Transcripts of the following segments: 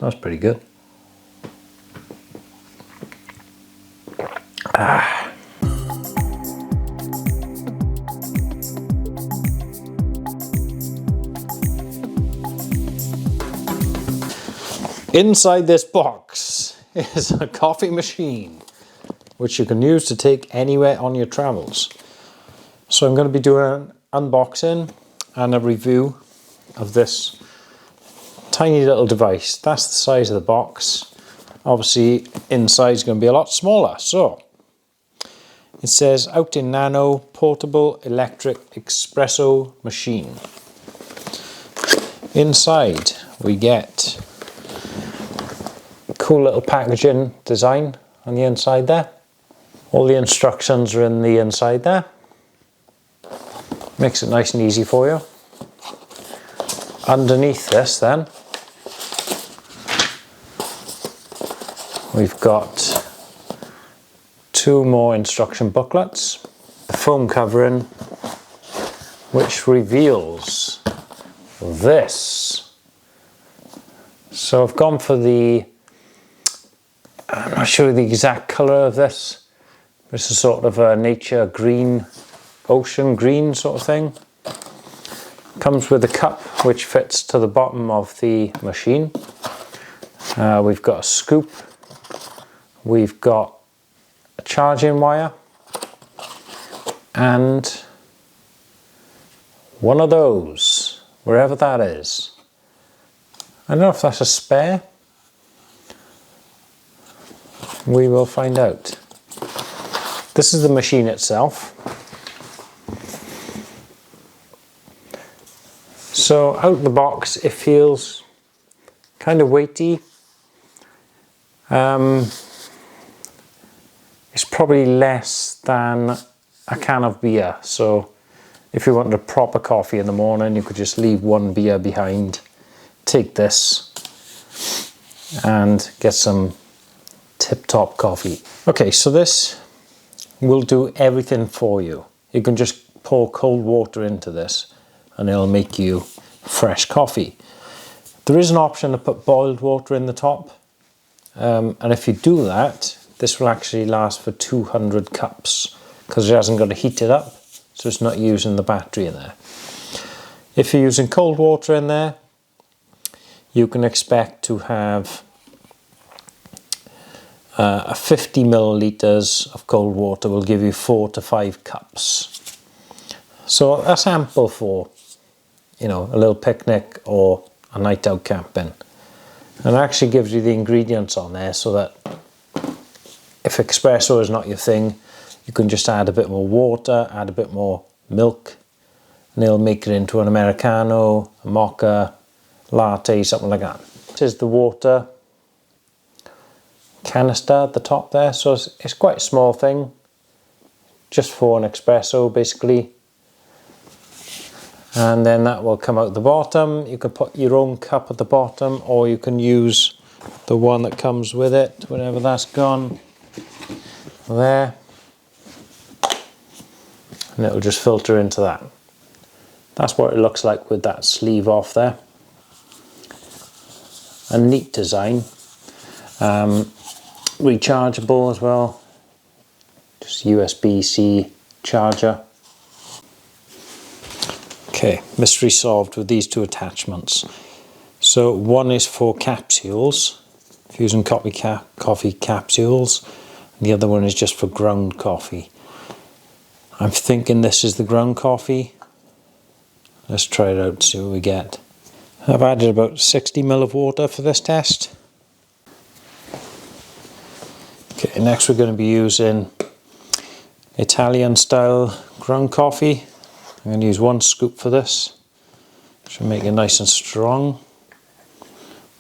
Smells pretty good. Inside this box is a coffee machine, which you can use to take anywhere on your travels. So I'm going to be doing an unboxing and a review of this tiny little device. That's the size of the box. Obviously, inside is going to be a lot smaller. So it says Outin Nano Portable Electric Espresso Machine. Inside we get cool little packaging design on the inside there. All the instructions are in the inside there. Makes it nice and easy for you. Underneath this then, we've got 2 more instruction booklets. The foam covering, which reveals this. So I've gone for the, I'm not sure the exact colour of this. This is sort of a nature green, ocean green sort of thing. Comes with a cup which fits to the bottom of the machine. We've got a scoop. We've got a charging wire. And one of those, wherever that is. I don't know if that's a spare. We will find out. This is the machine itself. So out the box it feels kind of weighty. It's probably less than a can of beer. So if you wanted a proper coffee in the morning, you could just leave 1 beer behind, take this and get some tip-top coffee. Okay, so this will do everything for you. You can just pour cold water into this and it'll make you fresh coffee. There is an option to put boiled water in the top, and if you do that, this will actually last for 200 cups because it hasn't got to heat it up, so it's not using the battery in there. If you're using cold water in there, you can expect to have 50 milliliters of cold water will give you 4 to 5 cups. So that's ample for, you know, a little picnic or a night out camping. And it actually gives you the ingredients on there so that if espresso is not your thing, you can just add a bit more water, add a bit more milk, and it'll make it into an Americano, a mocha, latte, something like that. This is the water canister at the top there, so it's quite a small thing, just for an espresso basically. And then that will come out the bottom. You can put your own cup at the bottom, or you can use the one that comes with it, whenever that's gone. There. And it'll just filter into that. That's what it looks like with that sleeve off there. A neat design. Rechargeable as well. Just USB-C charger. Okay, mystery solved with these 2 attachments. So one is for capsules, if you're using coffee capsules, and the other one is just for ground coffee. I'm thinking this is the ground coffee. Let's try it out, see what we get. I've added about 60 ml of water for this test. Okay, next we're going to be using Italian style ground coffee. I'm going to use 1 scoop for this. Should make it nice and strong.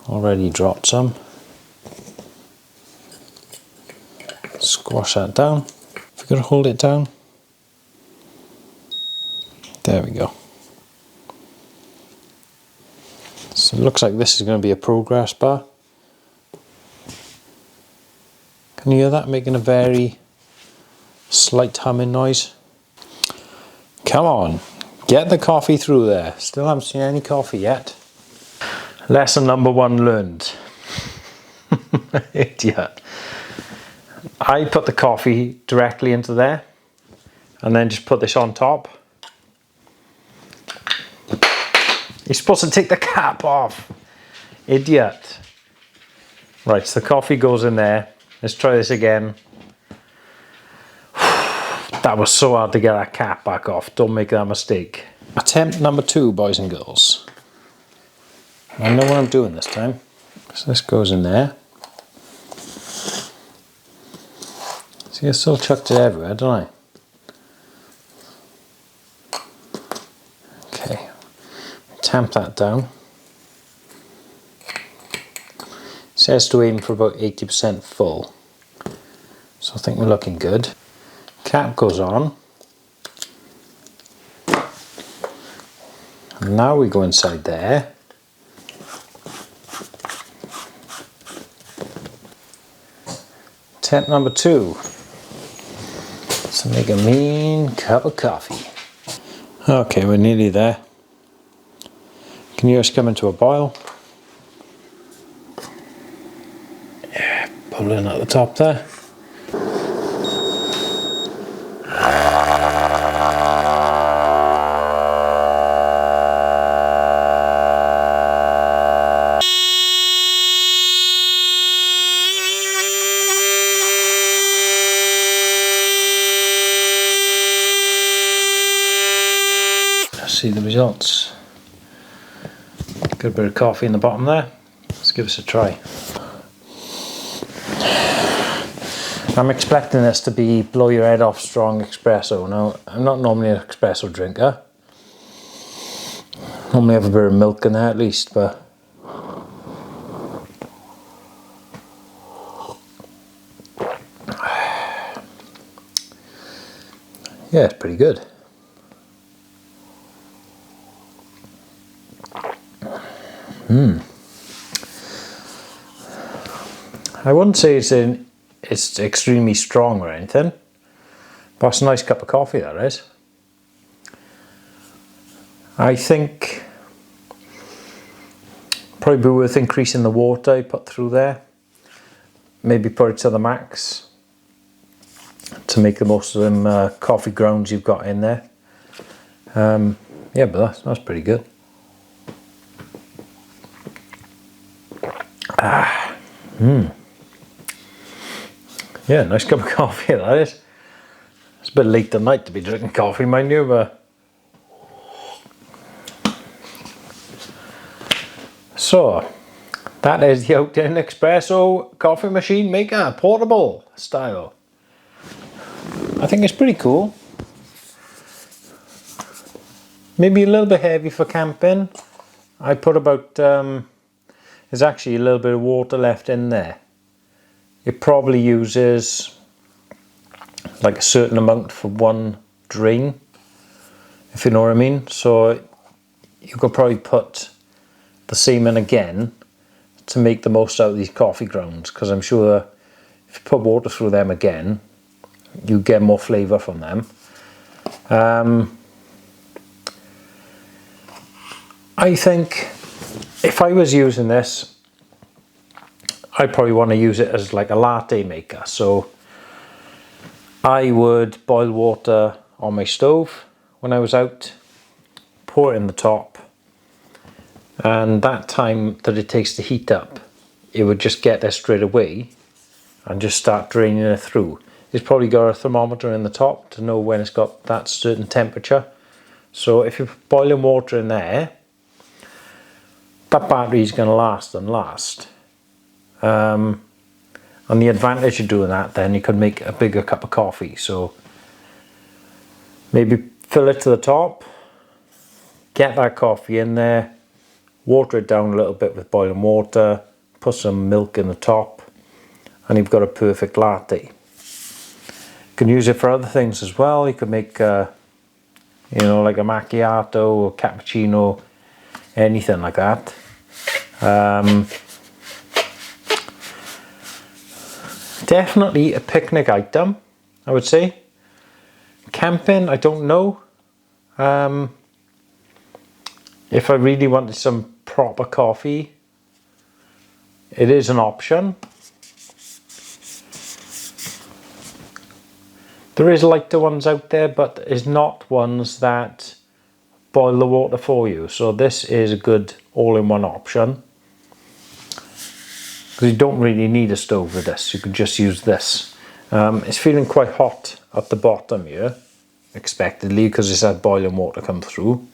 Already dropped some. Squash that down. If you're going to hold it down. There we go. So it looks like this is going to be a progress bar. Can you hear that making a very slight humming noise? Come on, get the coffee through there. Still haven't seen any coffee yet. Lesson number 1 learned. Idiot. I put the coffee directly into there and then just put this on top. You're supposed to take the cap off. Idiot. Right, so the coffee goes in there. Let's try this again. That was so hard to get that cap back off. Don't make that mistake. Attempt number 2, boys and girls. I know what I'm doing this time. So this goes in there. See, I still chucked it everywhere, don't I? Okay. Tamp that down. It says to aim for about 80% full. So I think we're looking good. Cap goes on. And now we go inside there. Attempt number 2. So make a mean cup of coffee. Okay, we're nearly there. Can you just come into a boil? Yeah, pulling at the top there. See the results. Got a bit of coffee in the bottom there. Let's give this a try. I'm expecting this to be blow your head off strong espresso. Now, I'm not normally an espresso drinker. Normally have a bit of milk in there at least, but yeah, it's pretty good. I wouldn't say it's extremely strong or anything, but it's a nice cup of coffee, that is. I think probably be worth increasing the water I put through there. Maybe put it to the max to make the most of them coffee grounds you've got in there. Yeah, but that's pretty good. Yeah, nice cup of coffee, that is. It's a bit late at night to be drinking coffee, mind you, but... So, that is the Outin Espresso coffee machine maker, portable style. I think it's pretty cool. Maybe a little bit heavy for camping. I put about... there's actually a little bit of water left in there. It probably uses like a certain amount for one drain, if you know what I mean. So you could probably put the same in again to make the most out of these coffee grounds, because I'm sure if you put water through them again, you get more flavour from them. I think if I was using this, I probably want to use it as like a latte maker. So I would boil water on my stove when I was out, pour it in the top, and that time that it takes to heat up, it would just get there straight away and just start draining it through. It's probably got a thermometer in the top to know when it's got that certain temperature. So if you're boiling water in there, that battery is going to last and last. And the advantage of doing that, then you can make a bigger cup of coffee. So maybe fill it to the top, get that coffee in there, water it down a little bit with boiling water, put some milk in the top, and you've got a perfect latte. You can use it for other things as well. You could make you know, like a macchiato or cappuccino, anything like that. Definitely a picnic item, I would say. Camping, I don't know. If I really wanted some proper coffee, it is an option. There is lighter ones out there, but it's not ones that boil the water for you. So this is a good all-in-one option. Because you don't really need a stove with this, you can just use this. It's feeling quite hot at the bottom here, expectedly, because it's had boiling water come through.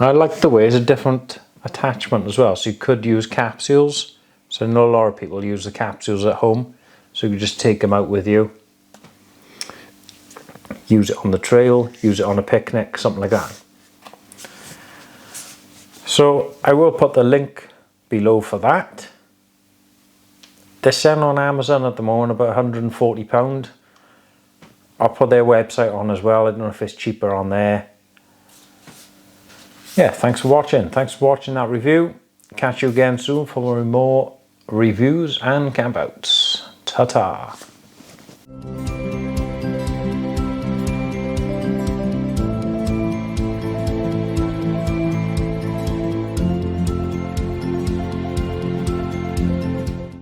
I like the way it's a different attachment as well, so you could use capsules. So I know a lot of people use the capsules at home, so you can just take them out with you. Use it on the trail, use it on a picnic, something like that. So I will put the link below for that. They're selling on Amazon at the moment about £140. I'll put their website on as well. I don't know if it's cheaper on there. Yeah, thanks for watching. Thanks for watching that review. Catch you again soon for more reviews and campouts. Ta-ta.